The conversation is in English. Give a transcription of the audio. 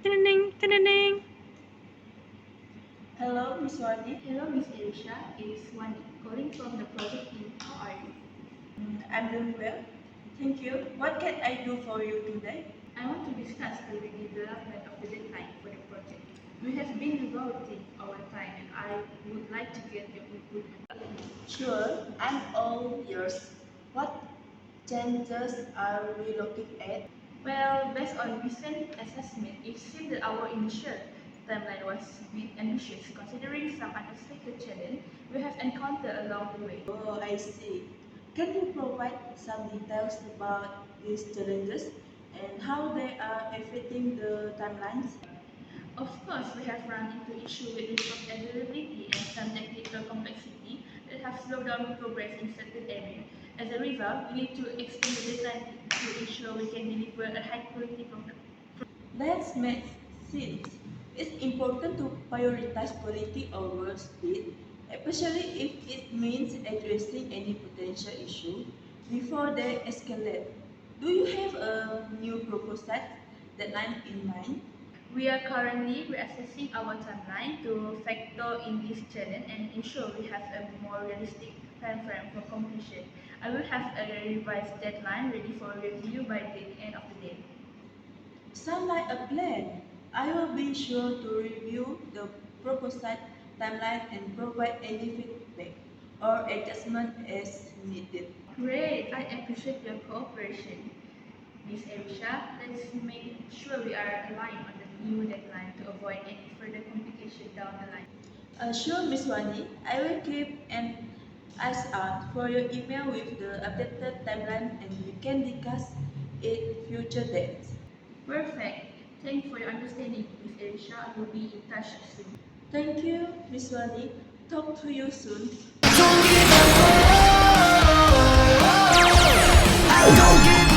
Ding, ding, ding. Hello, Miss Wani. Hello, Miss Elisha. It's Wani calling from the project team. How are you? I'm doing well. Thank you. What can I do for you today? I want to discuss the development of the deadline for the project. We have been devoting our time and I would like to get your input on that. Sure, I'm all yours. What changes are we looking at? Well, based on recent assessment, it seems that our initial timeline was a bit ambitious considering some unexpected challenges we have encountered along the way. Oh, I see. Can you provide some details about these challenges and how they are affecting the timelines? Of course, we have run into issues with resource availability and some technical complexity that have slowed down progress in certain areas. As a result, we need to extend the deadline to ensure we can deliver a high quality product. That makes sense. It's important to prioritize quality over speed, especially if it means addressing any potential issue before they escalate. Do you have a new proposal deadline in mind? We are currently reassessing our timeline to factor in this challenge and ensure we have a more realistic time frame for completion. I will have a revised deadline ready for review by the end of the day. Sound like a plan. I will be sure to review the proposal timeline and provide any feedback or adjustment as needed. Great, I appreciate your cooperation. Ms. Elisha, let's make sure we are aligned on the new deadline to avoid any further complication down the line. Sure, Miss Wani. I will keep an eye out for your email with the updated timeline and we can discuss it future dates. Perfect. Thank you for your understanding, Ms. Elisha. I will be in touch soon. Thank you, Miss Wani. Talk to you soon. Don't give